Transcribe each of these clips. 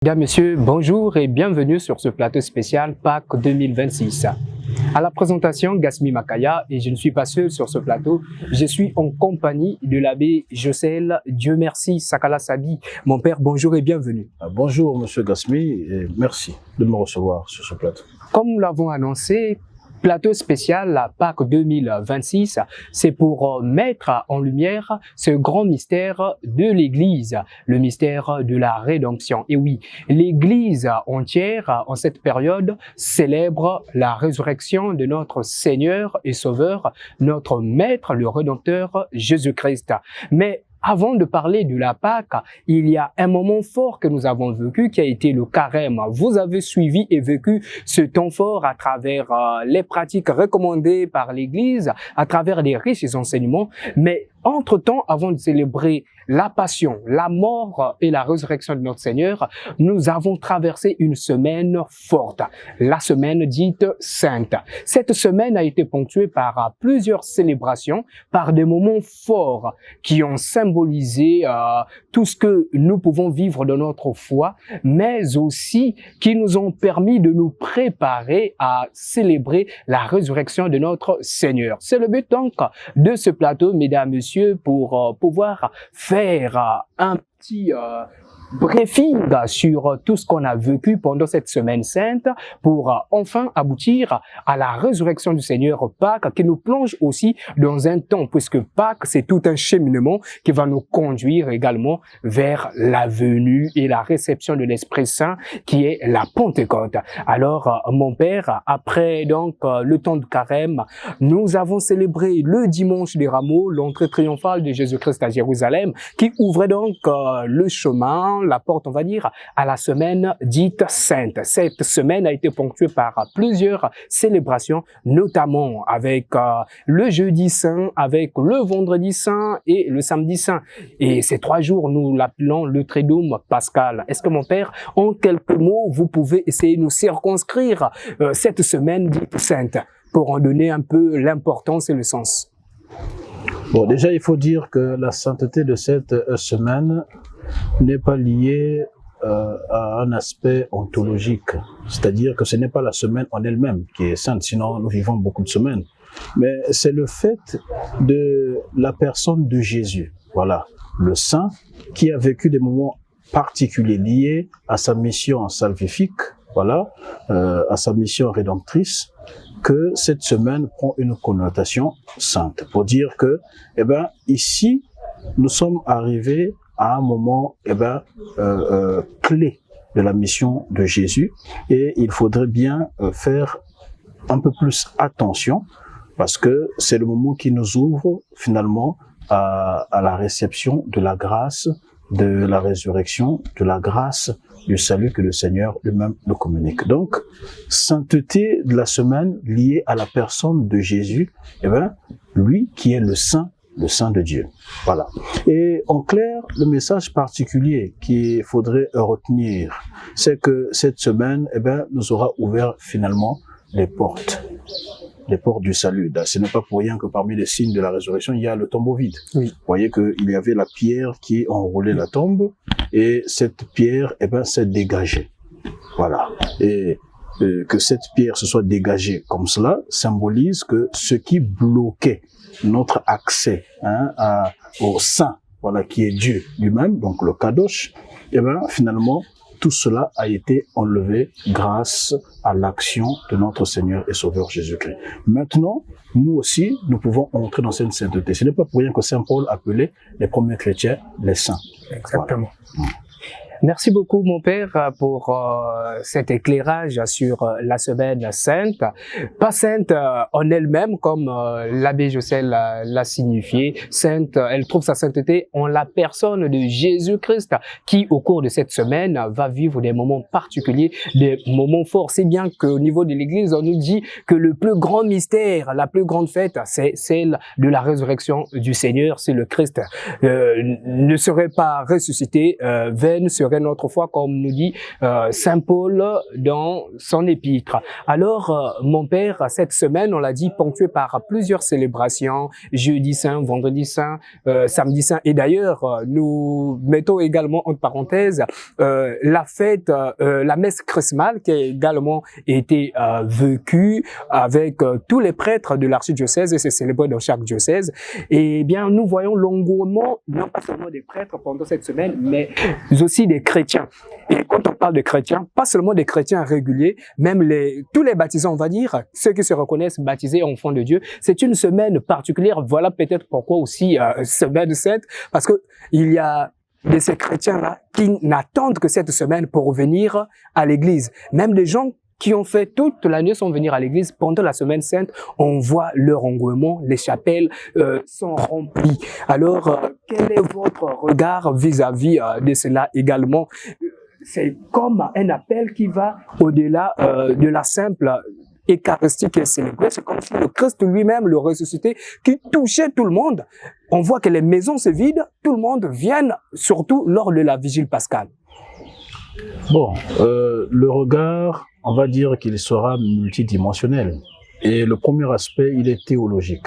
Mesdames, Messieurs, bonjour et bienvenue sur ce plateau spécial Pâques 2026. À la présentation, Gasmi Makaya, et je ne suis pas seul sur ce plateau, je suis en compagnie de l'abbé Jocel, Dieu merci, Sakala Sabi. Mon père, bonjour et bienvenue. Bonjour Monsieur Gasmi et merci de me recevoir sur ce plateau. Comme nous l'avons annoncé, plateau spécial la Pâques 2026, c'est pour mettre en lumière ce grand mystère de l'Église, le mystère de la rédemption. Et oui, l'Église entière, en cette période, célèbre la résurrection de notre Seigneur et Sauveur, notre Maître, le Rédempteur, Jésus-Christ. Mais avant de parler de la Pâques, il y a un moment fort que nous avons vécu qui a été le carême. Vous avez suivi et vécu ce temps fort à travers les pratiques recommandées par l'Église, à travers les riches enseignements. Mais entre-temps, avant de célébrer la passion, la mort et la résurrection de notre Seigneur, nous avons traversé une semaine forte, la semaine dite sainte. Cette semaine a été ponctuée par plusieurs célébrations, par des moments forts qui ont symbolisé tout ce que nous pouvons vivre de notre foi, mais aussi qui nous ont permis de nous préparer à célébrer la résurrection de notre Seigneur. C'est le but donc de ce plateau, mesdames, messieurs, pour pouvoir faire un petit briefing sur tout ce qu'on a vécu pendant cette semaine sainte pour enfin aboutir à la résurrection du Seigneur Pâques qui nous plonge aussi dans un temps puisque Pâques c'est tout un cheminement qui va nous conduire également vers la venue et la réception de l'Esprit Saint qui est la Pentecôte. Alors mon père, après donc le temps de carême, nous avons célébré le dimanche des Rameaux, l'entrée triomphale de Jésus-Christ à Jérusalem qui ouvrait donc le chemin, la porte, on va dire, à la semaine dite sainte. Cette semaine a été ponctuée par plusieurs célébrations, notamment avec le jeudi saint, avec le vendredi saint et le samedi saint. Et ces 3 jours, nous l'appelons le Triduum pascal. Est-ce que mon père, en quelques mots, vous pouvez essayer de nous circonscrire cette semaine dite sainte pour en donner un peu l'importance et le sens? Bon, déjà, il faut dire que la sainteté de cette semaine n'est pas liée à un aspect ontologique. C'est-à-dire que ce n'est pas la semaine en elle-même qui est sainte, sinon nous vivons beaucoup de semaines. Mais c'est le fait de la personne de Jésus. Voilà, le saint qui a vécu des moments particuliers liés à sa mission salvifique, voilà, à sa mission rédemptrice, que cette semaine prend une connotation sainte. Pour dire que, ici, nous sommes arrivés à un moment, clé de la mission de Jésus, et il faudrait bien faire un peu plus attention, parce que c'est le moment qui nous ouvre finalement à la réception de la grâce, de la résurrection, de la grâce du salut que le Seigneur lui-même nous communique. Donc, sainteté de la semaine liée à la personne de Jésus, lui qui est le Saint de Dieu. Voilà. Et en clair, le message particulier qu'il faudrait retenir, c'est que cette semaine, nous aura ouvert finalement les portes du salut. Ce n'est pas pour rien que parmi les signes de la résurrection, il y a le tombeau vide. Oui. Vous voyez qu'il y avait la pierre qui enroulait la tombe, et cette pierre, s'est dégagée. Voilà. Et que cette pierre se soit dégagée comme cela symbolise que ce qui bloquait notre accès au Saint, voilà, qui est Dieu lui-même, donc le Kadosh, finalement, tout cela a été enlevé grâce à l'action de notre Seigneur et Sauveur Jésus-Christ. Maintenant, nous aussi, nous pouvons entrer dans cette sainteté. Ce n'est pas pour rien que Saint Paul appelait les premiers chrétiens les saints. Exactement. Voilà. Merci beaucoup, mon père, pour cet éclairage sur la semaine sainte. Pas sainte en elle-même, comme l'abbé Jocel l'a signifié. Sainte, elle trouve sa sainteté en la personne de Jésus-Christ, qui, au cours de cette semaine, va vivre des moments particuliers, des moments forts. C'est bien qu'au niveau de l'Église, on nous dit que le plus grand mystère, la plus grande fête, c'est celle de la résurrection du Seigneur, c'est le Christ. Ne serait pas ressuscité, vaine serait renforcerait notre foi, comme nous dit Saint Paul dans son épître. Alors, mon père, cette semaine, on l'a dit, ponctuée par plusieurs célébrations, jeudi saint, vendredi saint, samedi saint, et d'ailleurs, nous mettons également entre parenthèses la fête, la messe chrismale qui a également été vécue avec tous les prêtres de l'archidiocèse et c'est célébré dans chaque diocèse. Et bien, nous voyons l'engouement, non pas seulement des prêtres pendant cette semaine, mais aussi des chrétiens. Et quand on parle de chrétiens, pas seulement des chrétiens réguliers, même tous les baptisés, on va dire, ceux qui se reconnaissent baptisés enfants de Dieu, c'est une semaine particulière. Voilà peut-être pourquoi aussi semaine sainte, parce que il y a de ces chrétiens-là qui n'attendent que cette semaine pour venir à l'église. Même des gens qui ont fait toute l'année sans venir à l'église, pendant la semaine sainte, on voit leur engouement, les chapelles sont remplies. Alors, quel est votre regard vis-à-vis de cela également? C'est comme un appel qui va au-delà de la simple Eucharistie qui est célébrée. C'est comme si le Christ lui-même, le ressuscité, qui touchait tout le monde. On voit que les maisons se vident, tout le monde vient, surtout lors de la vigile pascale. Bon, le regard, on va dire qu'il sera multidimensionnel. Et le premier aspect, il est théologique.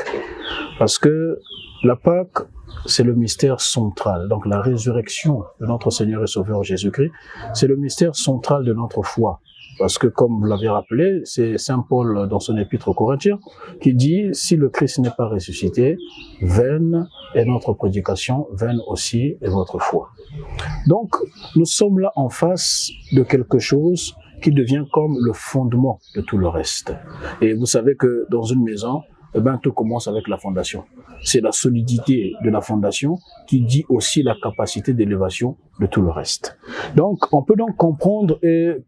Parce que la Pâque, c'est le mystère central. Donc la résurrection de notre Seigneur et Sauveur Jésus-Christ, c'est le mystère central de notre foi. Parce que, comme vous l'avez rappelé, c'est Saint Paul dans son épître aux Corinthiens qui dit « Si le Christ n'est pas ressuscité, vaine est notre prédication, vaine aussi est votre foi. » Donc, nous sommes là en face de quelque chose qui devient comme le fondement de tout le reste. Et vous savez que dans une maison, eh ben, tout commence avec la fondation. C'est la solidité de la fondation qui dit aussi la capacité d'élévation de tout le reste. Donc, on peut donc comprendre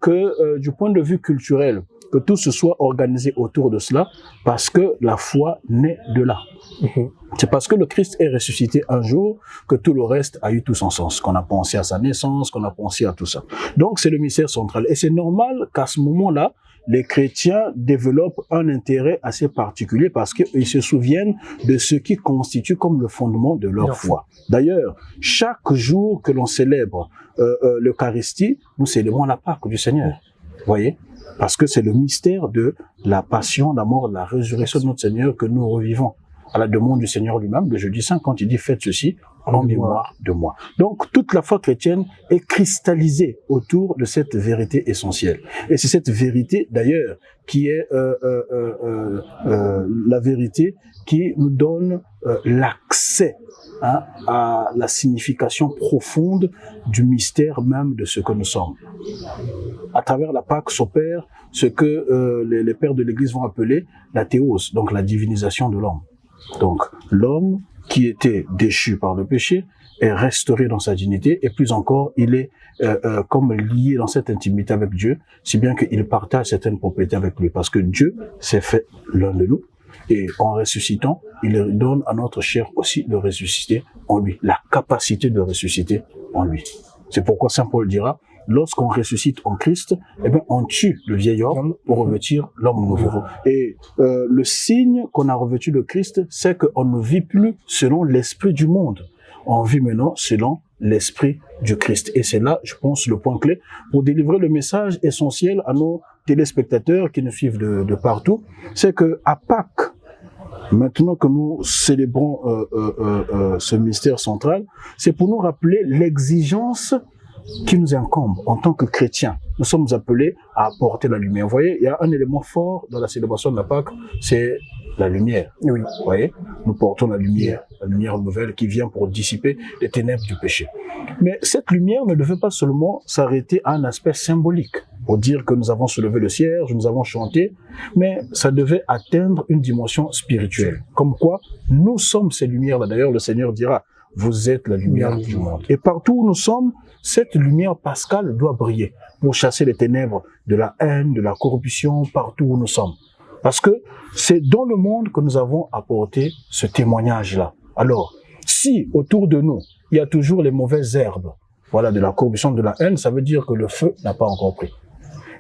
que du point de vue culturel, que tout se soit organisé autour de cela, parce que la foi naît de là. C'est parce que le Christ est ressuscité un jour que tout le reste a eu tout son sens, qu'on a pensé à sa naissance, qu'on a pensé à tout ça. Donc, c'est le mystère central. Et c'est normal qu'à ce moment-là, les chrétiens développent un intérêt assez particulier parce qu'ils se souviennent de ce qui constitue comme le fondement de leur foi. D'ailleurs, chaque jour que l'on célèbre l'Eucharistie, nous célébrons la Pâque du Seigneur. Vous voyez? Parce que c'est le mystère de la passion, la mort, la résurrection de notre Seigneur que nous revivons. À la demande du Seigneur lui-même, le jeudi saint, quand il dit « Faites ceci en mémoire de moi ». Donc, toute la foi chrétienne est cristallisée autour de cette vérité essentielle. Et c'est cette vérité, d'ailleurs, qui est la vérité qui nous donne l'accès à la signification profonde du mystère même de ce que nous sommes. À travers la Pâque s'opère ce que les pères de l'Église vont appeler la théos, donc la divinisation de l'homme. Donc, l'homme qui était déchu par le péché est restauré dans sa dignité et plus encore, il est comme lié dans cette intimité avec Dieu, si bien qu'il partage certaines propriétés avec lui. Parce que Dieu s'est fait l'un de nous et en ressuscitant, il donne à notre chair aussi de ressusciter en lui, la capacité de ressusciter en lui. C'est pourquoi Saint Paul dira, lorsqu'on ressuscite en Christ, eh bien, on tue le vieil homme pour revêtir l'homme nouveau. Et le signe qu'on a revêtu le Christ, c'est qu'on ne vit plus selon l'esprit du monde. On vit maintenant selon l'esprit du Christ. Et c'est là, je pense, le point clé pour délivrer le message essentiel à nos téléspectateurs qui nous suivent de partout. C'est que à Pâques, maintenant que nous célébrons ce mystère central, c'est pour nous rappeler l'exigence qui nous incombe en tant que chrétiens. Nous sommes appelés à apporter la lumière. Vous voyez, il y a un élément fort dans la célébration de la Pâque, c'est la lumière. Oui. Vous voyez, nous portons la lumière nouvelle qui vient pour dissiper les ténèbres du péché. Mais cette lumière ne devait pas seulement s'arrêter à un aspect symbolique, pour dire que nous avons soulevé le cierge, nous avons chanté, mais ça devait atteindre une dimension spirituelle. Comme quoi, nous sommes ces lumières-là. D'ailleurs, le Seigneur dira, vous êtes la lumière du monde. Et partout où nous sommes, cette lumière pascale doit briller pour chasser les ténèbres de la haine, de la corruption, partout où nous sommes. Parce que c'est dans le monde que nous avons apporté ce témoignage-là. Alors, si autour de nous, il y a toujours les mauvaises herbes, voilà, de la corruption, de la haine, ça veut dire que le feu n'a pas encore pris.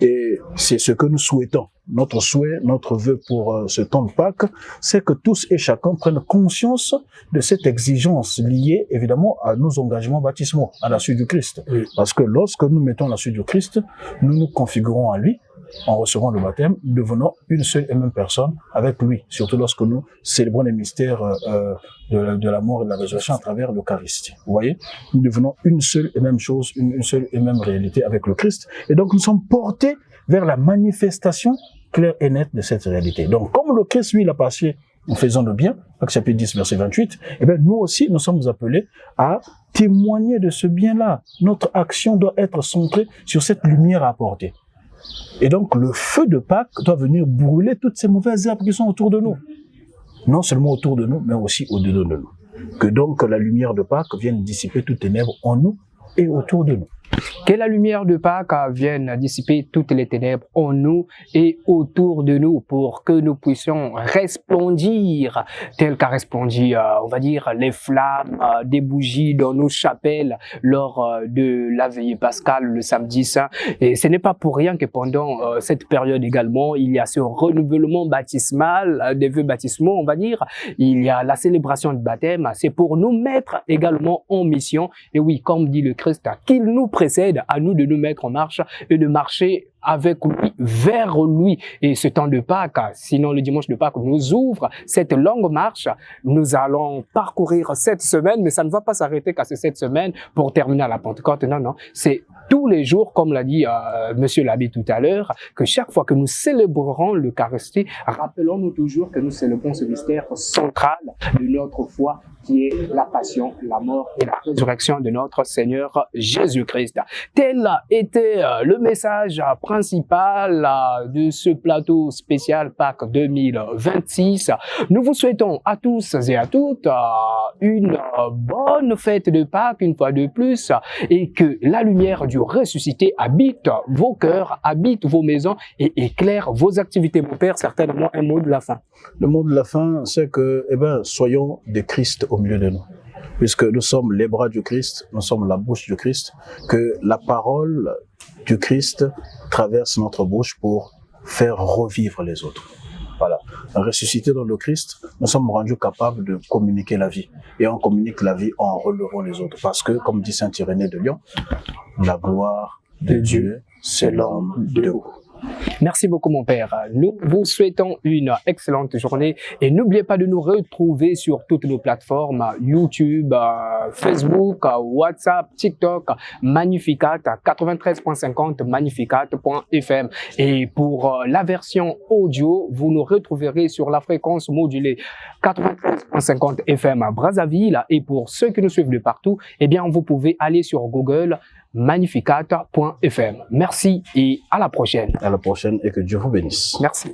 Et c'est ce que nous souhaitons. Notre souhait, notre vœu pour ce temps de Pâques, c'est que tous et chacun prennent conscience de cette exigence liée évidemment à nos engagements baptismaux, à la suite du Christ. Oui. Parce que lorsque nous mettons la suite du Christ, nous nous configurons à lui. En recevant le baptême, nous devenons une seule et même personne avec lui, surtout lorsque nous célébrons les mystères de la mort et de la résurrection à travers l'Eucharistie. Vous voyez, nous devenons une seule et même chose, une seule et même réalité avec le Christ. Et donc, nous sommes portés vers la manifestation claire et nette de cette réalité. Donc, comme le Christ, lui, l'a passé en faisant le bien, Actes chapitre 10, verset 28, eh bien, nous aussi, nous sommes appelés à témoigner de ce bien-là. Notre action doit être centrée sur cette lumière à apporter. Et donc, le feu de Pâques doit venir brûler toutes ces mauvaises herbes qui sont autour de nous. Non seulement autour de nous, mais aussi au-dedans de nous. Que donc la lumière de Pâques vienne dissiper toutes les ténèbres en nous et autour de nous. Que la lumière de Pâques vienne dissiper toutes les ténèbres en nous et autour de nous pour que nous puissions resplendir tel qu'a resplendi, on va dire, les flammes des bougies dans nos chapelles lors de la veillée pascale le samedi saint. Et ce n'est pas pour rien que pendant cette période également, il y a ce renouvellement baptismal, des vœux baptismaux, on va dire. Il y a la célébration du baptême. C'est pour nous mettre également en mission. Et oui, comme dit le Christ, qu'il nous précède, à nous de nous mettre en marche et de marcher avec lui, vers lui. Et ce temps de Pâques, sinon le dimanche de Pâques nous ouvre cette longue marche. Nous allons parcourir cette semaine, mais ça ne va pas s'arrêter qu'à ces 7 semaines pour terminer à la Pentecôte. Non, non, c'est tous les jours, comme l'a dit Monsieur l'abbé tout à l'heure, que chaque fois que nous célébrerons l'Eucharistie, rappelons-nous toujours que nous célébrons ce mystère central de notre foi, qui est la passion, la mort et la résurrection de notre Seigneur Jésus-Christ. Tel était le message principal de ce plateau spécial Pâques 2026. Nous vous souhaitons à tous et à toutes une bonne fête de Pâques une fois de plus, et que la lumière du ressuscité habite vos cœurs, habite vos maisons et éclaire vos activités. Mon Père, certainement un mot de la fin. Le mot de la fin, c'est que, soyons des Christ au milieu de nous. Puisque nous sommes les bras du Christ, nous sommes la bouche du Christ, que la parole du Christ traverse notre bouche pour faire revivre les autres. Voilà. Ressuscité dans le Christ, nous sommes rendus capables de communiquer la vie. Et on communique la vie en relevant les autres. Parce que, comme dit saint Irénée de Lyon, la gloire de Dieu, c'est l'homme debout. Merci beaucoup mon Père. Nous vous souhaitons une excellente journée et n'oubliez pas de nous retrouver sur toutes nos plateformes YouTube, Facebook, WhatsApp, TikTok, Magnificat 93.50, magnificat.fm. Et pour la version audio, vous nous retrouverez sur la fréquence modulée 93.50 FM à Brazzaville. Et pour ceux qui nous suivent de partout, eh bien vous pouvez aller sur Google magnificat.fm. Merci et à la prochaine. À la prochaine et que Dieu vous bénisse. Merci.